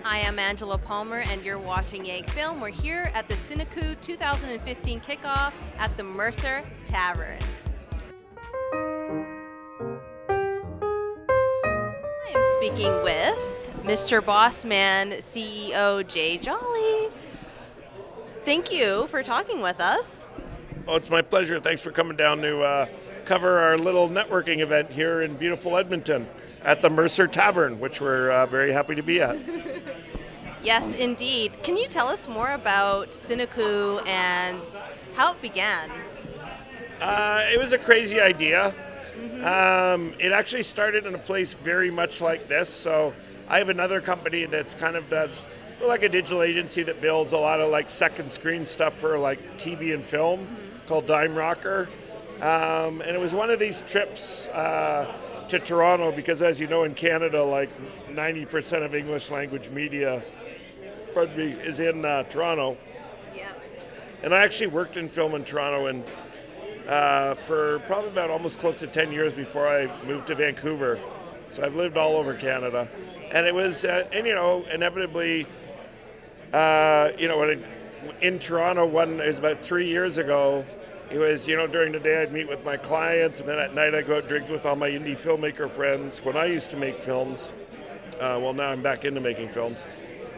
Hi, I'm Angela Palmer, and you're watching YEG-Film. We're here at the CineCoup 2015 Kickoff at the Mercer Tavern. I am speaking with Mr. Bossman CEO Jay Joly. Thank you for talking with us. Oh, it's my pleasure. Thanks for coming down to cover our little networking event here in beautiful Edmonton at the Mercer Tavern, which we're very happy to be at. Yes, indeed. Can you tell us more about CineCoup and how it began? It was a crazy idea. It actually started in a place very much like this. So I have another company that's kind of does like a digital agency that builds a lot of like second screen stuff for like TV and film called Dime Rocker. And it was one of these trips to Toronto because, as you know, in Canada, like 90% of English language media is in Toronto. Yeah. And I actually worked in film in Toronto and for probably about almost close to 10 years before I moved to Vancouver. So I've lived all over Canada. And it was, inevitably, in Toronto, it was about 3 years ago. It was, during the day I'd meet with my clients, and then at night I'd go out drink with all my indie filmmaker friends when I used to make films. Now I'm back into making films.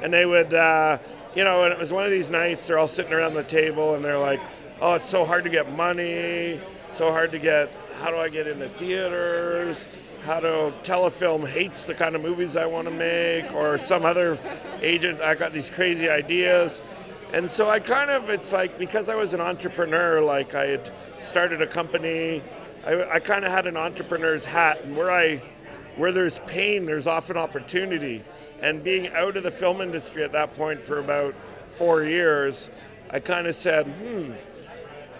And they would, and it was one of these nights, they're all sitting around the table and they're like, oh, it's so hard to get money, how do I get into theaters? Telefilm hates the kind of movies I want to make, or some other agent, I got these crazy ideas. And so it's like, because I was an entrepreneur, like I had started a company, I kind of had an entrepreneur's hat, and where there's pain, there's often opportunity. And being out of the film industry at that point for about 4 years, I kind of said,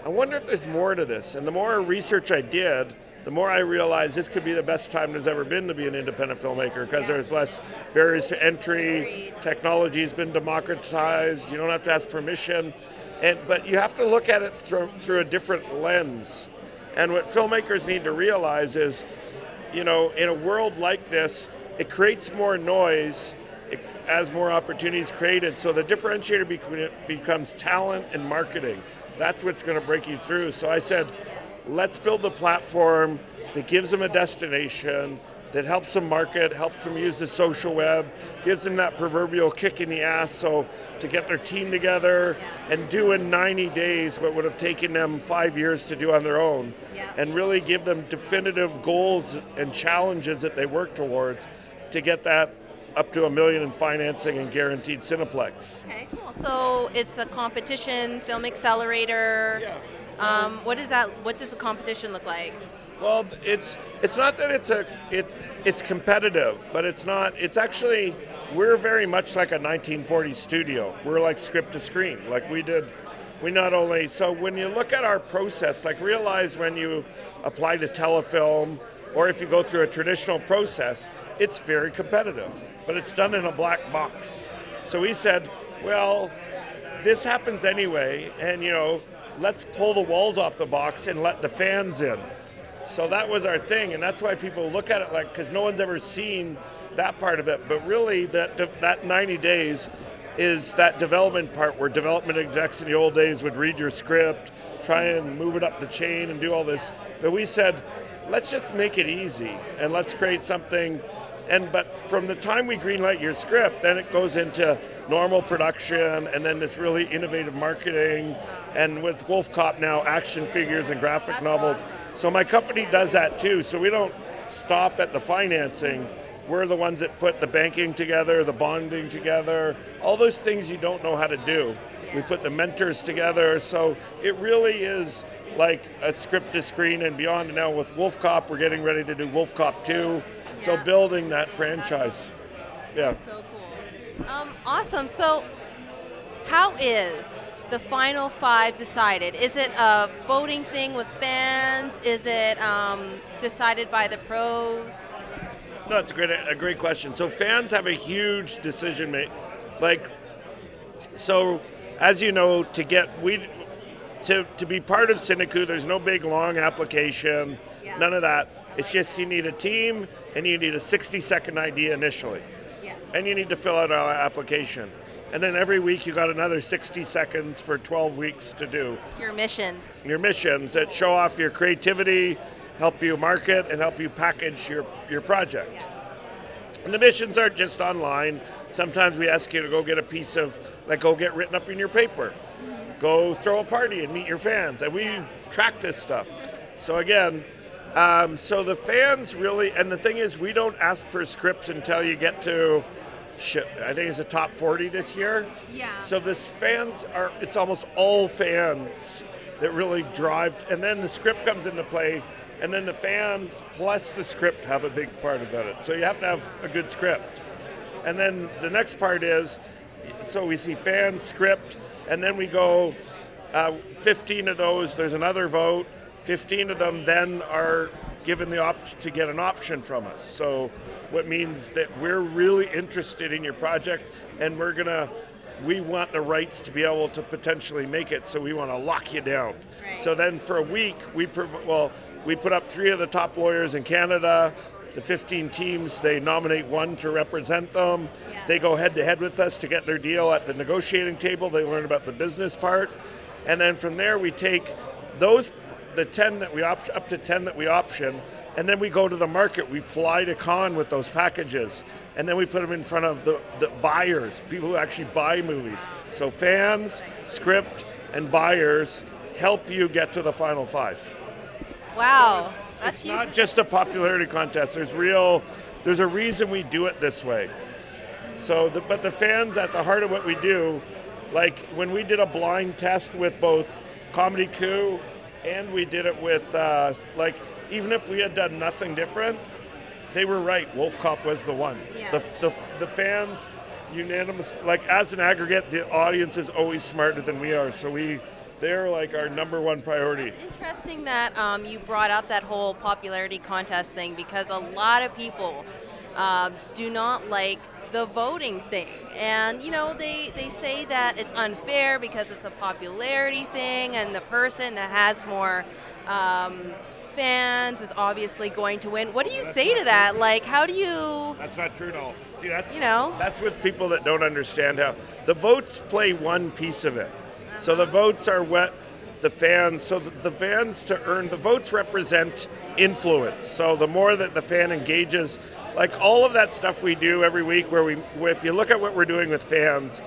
I wonder if there's more to this. And the more research I did, the more I realized this could be the best time there's ever been to be an independent filmmaker, because there's less barriers to entry, technology's been democratized, you don't have to ask permission, but you have to look at it through a different lens. And what filmmakers need to realize is, in a world like this, it creates more noise as more opportunities created. So the differentiator becomes talent and marketing. That's what's going to break you through. So I said, let's build a platform that gives them a destination, that helps them market, helps them use the social web, gives them that proverbial kick in the ass, so to get their team together and do in 90 days what would have taken them 5 years to do on their own, and really give them definitive goals and challenges that they work towards to get that up to $1 million in financing and guaranteed Cineplex. Okay, cool. So it's a competition, film accelerator. Yeah. What does the competition look like? Well, it's not that it's competitive, but it's not. It's actually, we're very much like a 1940s studio. We're like script to screen. Like so when you look at our process, like realize when you apply to telefilm, or if you go through a traditional process, it's very competitive, but it's done in a black box. So we said, well, this happens anyway, and let's pull the walls off the box and let the fans in. So that was our thing, and that's why people look at it like, because no one's ever seen that part of it, but really that 90 days is that development part where development execs in the old days would read your script, try and move it up the chain and do all this. But we said, let's just make it easy and let's create something. But from the time we greenlight your script, then it goes into normal production and then this really innovative marketing, and with WolfCop now, action figures and graphic novels. So my company does that too. So we don't stop at the financing. We're the ones that put the banking together, the bonding together, all those things you don't know how to do. We put the mentors together. So it really is like a script to screen and beyond. And now with WolfCop, we're getting ready to do WolfCop 2. So building that franchise. Yeah. That's so cool. Awesome. So how is the final 5 decided? Is it a voting thing with fans? Is it decided by the pros? No, it's a great question. So fans have a huge decision make. So as you know, to be part of CineCoup, there's no big long application, none of that. It's just you need a team and you need a 60-second idea initially. and you need to fill out an application. And then every week you got another 60 seconds for 12 weeks to do. Your missions. Your missions that show off your creativity, help you market, and help you package your project. Yeah. And the missions aren't just online. Sometimes we ask you to go get a piece of, like go get written up in your paper. Go throw a party and meet your fans. And we track this stuff. So again, so the fans really, and the thing is we don't ask for scripts until you get to, I think it's the top 40 this year. Yeah. So this fans are, it's almost all fans that really drive, and then the script comes into play, and then the fans plus the script have a big part about it. So you have to have a good script. And then the next part is, so we see fans, script, and then we go, 15 of those, there's another vote, 15 of them then are given the option to get an option from us. So what means that we're really interested in your project, and we want the rights to be able to potentially make it, so we want to lock you down. Right. So then for a week, we put up 3 of the top lawyers in Canada. The 15 teams, they nominate one to represent them. Yeah. They go head to head with us to get their deal at the negotiating table. They learn about the business part. And then from there, we take the 10 that we up to 10 that we option, and then we go to the market. We fly to Cannes with those packages, and then we put them in front of the buyers, people who actually buy movies. So fans, script, and buyers help you get to the final 5. Wow, It's not just a popularity contest. There's a reason we do it this way. So, but the fans at the heart of what we do, like when we did a blind test with both ComedyCoup and we did it with, even if we had done nothing different, they were right. Wolf Cop was the one. Yeah. The fans unanimous, like as an aggregate, the audience is always smarter than we are. So they're like our number one priority. It's interesting that you brought up that whole popularity contest thing, because a lot of people do not like the voting thing. And, they say that it's unfair because it's a popularity thing, and the person that has more fans is obviously going to win. What do you say to that? Like, how do you... That's not true, no. See, that's with people that don't understand how... The votes play one piece of it. So the votes are what the fans, so the fans to earn, the votes represent influence. So the more that the fan engages, like all of that stuff we do every week where if you look at what we're doing with fans,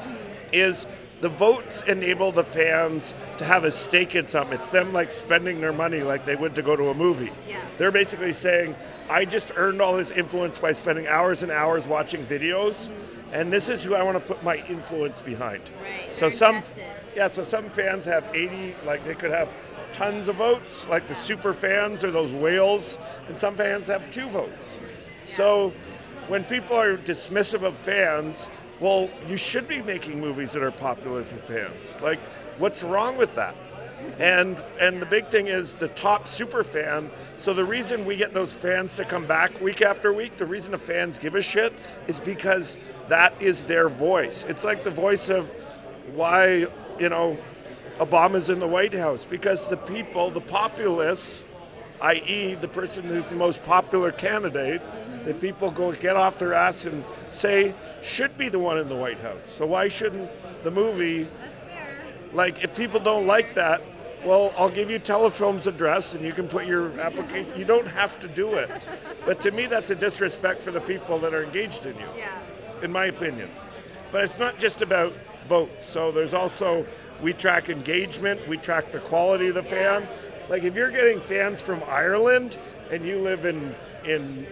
is the votes enable the fans to have a stake in something. It's them like spending their money like they would to go to a movie. Yeah. They're basically saying, I just earned all this influence by spending hours and hours watching videos, and this is who I want to put my influence behind. Right. So some fans have 80, like they could have tons of votes, like the super fans or those whales, and some fans have 2 votes. Yeah. So when people are dismissive of fans, well, you should be making movies that are popular for fans. Like, what's wrong with that? And the big thing is the top super fan. So the reason we get those fans to come back week after week, the reason the fans give a shit is because that is their voice. It's like the voice of why, Obama's in the White House, because the people, the populace, i.e. the person who's the most popular candidate, that people go get off their ass and say should be the one in the White House. So why shouldn't the movie, like if people don't like that, well, I'll give you Telefilm's address and you can put your application, you don't have to do it. But to me that's a disrespect for the people that are engaged in you, in my opinion. But it's not just about votes. So there's also, we track engagement, we track the quality of the fan. Like if you're getting fans from Ireland and you live in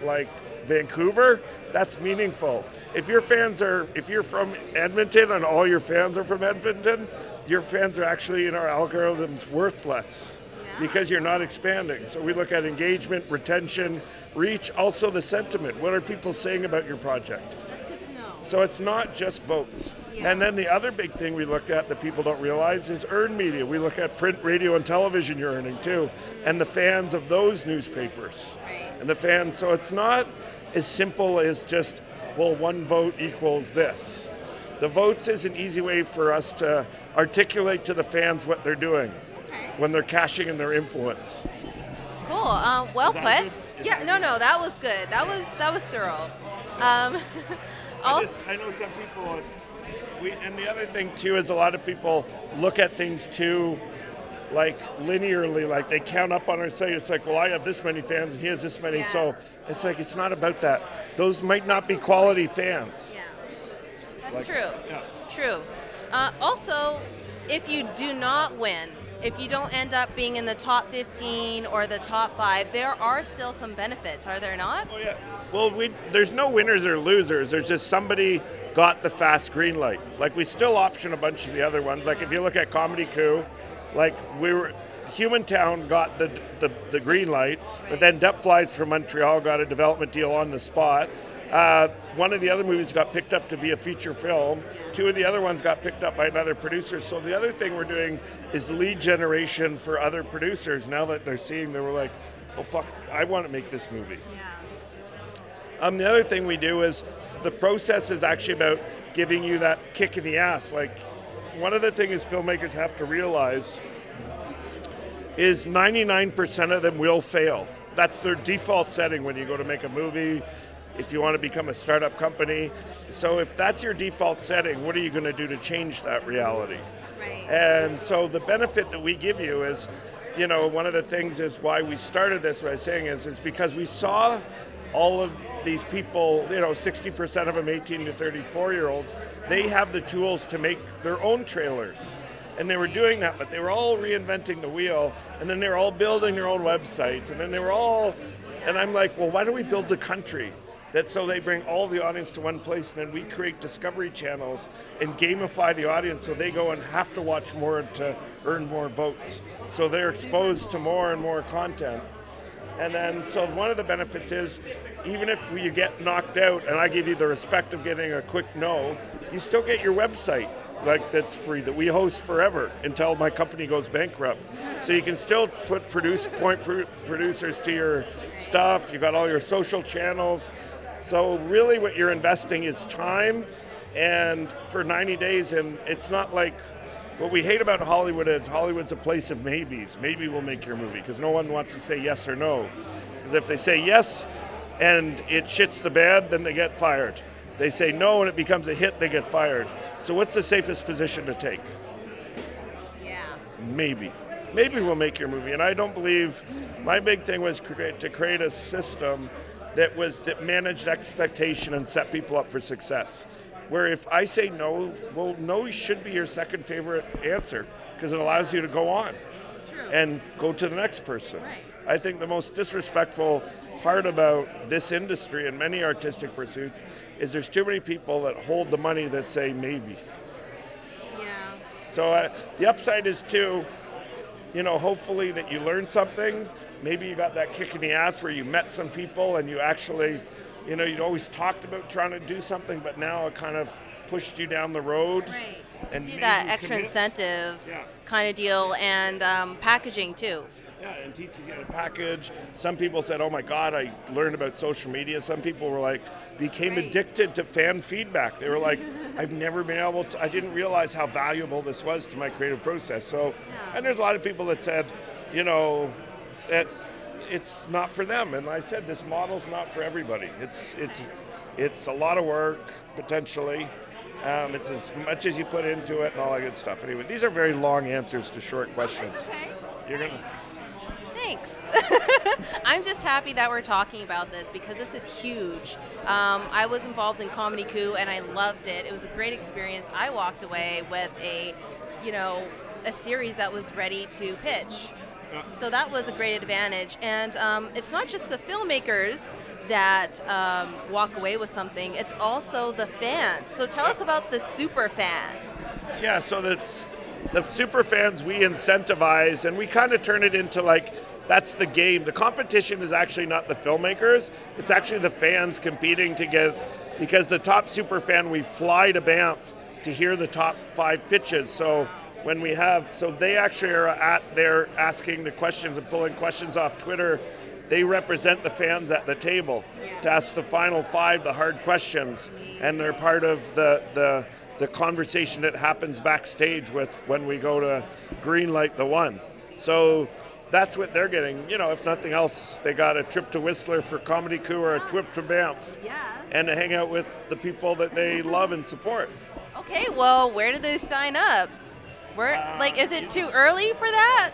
like Vancouver, that's meaningful. If you're from Edmonton and all your fans are from Edmonton, your fans are actually in our algorithms worth less because you're not expanding. So we look at engagement, retention, reach, also the sentiment. What are people saying about your project? That's good to know. So it's not just votes. Yeah. And then the other big thing we look at that people don't realize is earned media. We look at print, radio, and television you're earning too, and the fans of those newspapers. Right. And the fans, so it's not as simple as just, well, one vote equals this. The votes is an easy way for us to articulate to the fans what they're doing when they're cashing in their influence. Cool. Well put. Good? Yeah. No. That was good. That was thorough. I know some people, and the other thing too is a lot of people look at things too, like linearly, like they count up on our site. It's like, well, I have this many fans and he has this many, so it's like, it's not about that. Those might not be quality fans. Yeah, that's true. Yeah. True. Also, if you do not win, if you don't end up being in the top 15 or the top 5, there are still some benefits, are there not? Oh yeah. Well, there's no winners or losers. There's just somebody got the fast green light. Like, we still option a bunch of the other ones. Like, if you look at ComedyCoup, like, Humantown got the green light, but then Depth Flies from Montreal got a development deal on the spot. One of the other movies got picked up to be a feature film. 2 of the other ones got picked up by another producer. So the other thing we're doing is lead generation for other producers. Now that they're seeing, they were like, oh fuck, I want to make this movie. Yeah. The other thing we do is the process is actually about giving you that kick in the ass. Like, one of the things filmmakers have to realize is 99% of them will fail. That's their default setting when you go to make a movie, if you want to become a startup company. So if that's your default setting, what are you going to do to change that reality? Right. And so the benefit that we give you is, you know, one of the things is why we started this, what I was saying is because we saw all of these people, you know, 60% of them 18 to 34-year-olds, they have the tools to make their own trailers. And they were doing that, but they were all reinventing the wheel, and then they were all building their own websites, and then they were all, and I'm like, well, why don't we build the country? That so they bring all the audience to one place, and then we create discovery channels and gamify the audience so they go and have to watch more to earn more votes. So they're exposed to more and more content. And then, so one of the benefits is, even if you get knocked out, and I give you the respect of getting a quick no, you still get your website, like, that's free, that we host forever until my company goes bankrupt. So you can still put producers to your stuff. You got all your social channels. So really what you're investing is time, and for 90 days, and it's not like, what we hate about Hollywood is Hollywood's a place of maybes. Maybe we'll make your movie, because no one wants to say yes or no. Because if they say yes and it shits the bed, then they get fired. If they say no and it becomes a hit, they get fired. So what's the safest position to take? Yeah. Maybe. Maybe we'll make your movie. And I don't believe, my big thing was to create a system that managed expectation and set people up for success. Where if I say no, well, no should be your second favorite answer, because it allows you to go on. True. And go to the next person. Right. I think the most disrespectful part about this industry and many artistic pursuits is there's too many people that hold the money that say maybe. Yeah. So the upside is too, you know, hopefully that you learn something. Maybe you got that kick in the ass where you met some people and you actually, you know, you'd always talked about trying to do something, but now it kind of pushed you down the road. Right. And do that extra incentive kind of deal, and packaging too. Yeah, and teaching you how to package. Some people said, oh my God, I learned about social media. Some people were like, became addicted to fan feedback. They were like, I've never been able to, I didn't realize how valuable this was to my creative process. So, and there's a lot of people that said, you know, that it's not for them. And I said, this model's not for everybody. It's a lot of work, potentially. It's as much as you put into it and all that good stuff. Anyway, these are very long answers to short questions. That's okay. You're gonna. Thanks. I'm just happy that we're talking about this, because this is huge. I was involved in ComedyCoup and I loved it. It was a great experience. I walked away with a series that was ready to pitch. So that was a great advantage. And it's not just the filmmakers that walk away with something, it's also the fans. So tell us about the super fan. Yeah, so the super fans we incentivize, and we kind of turn it into like, that's the game. The competition is actually not the filmmakers, it's actually the fans competing because the top super fan, we fly to Banff to hear the top 5 pitches. So when we have, so they actually are there asking the questions and pulling questions off Twitter. They represent the fans at the table to ask the final 5 the hard questions, and they're part of the conversation that happens backstage with when we go to greenlight the one. So that's what they're getting. You know, if nothing else, they got a trip to Whistler for ComedyCoup or a trip to Banff, and to hang out with the people that they love and support. Okay, well, where do they sign up? Where, like, is it too early for that?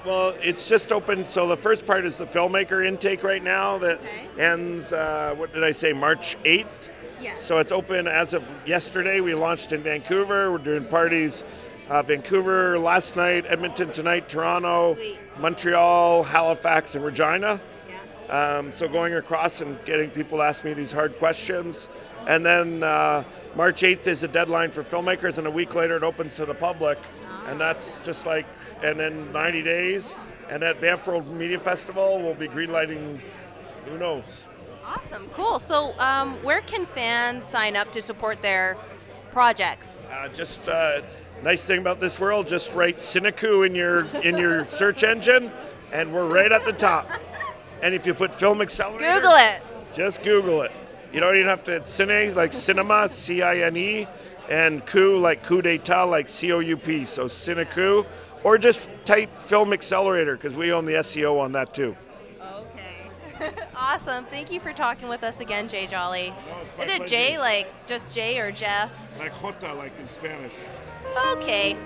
Well, it's just open. So the first part is the filmmaker intake right now that ends, what did I say, March 8th? Yes. So it's open as of yesterday. We launched in Vancouver. We're doing parties Vancouver last night, Edmonton tonight, Toronto, Montreal, Halifax, and Regina. So going across and getting people to ask me these hard questions. And then March 8th is the deadline for filmmakers, and a week later it opens to the public. And that's just like, and then 90 days. And at Banff World Media Festival, we'll be greenlighting, who knows. Awesome, cool. So where can fans sign up to support their projects? Nice thing about this world, just write CineCoup in your search engine, and we're right at the top. And if you put Film Accelerator, Google it. Just Google it. You don't even have to. Cine like cinema, C-I-N-E, and coup like coup d'etat, like C-O-U-P. So CineCoup, or just type Film Accelerator because we own the SEO on that too. Okay. Awesome. Thank you for talking with us again, Jay Joly. No, is it Jay, like just Jay, or Jeff? Like Jota, like in Spanish. Okay.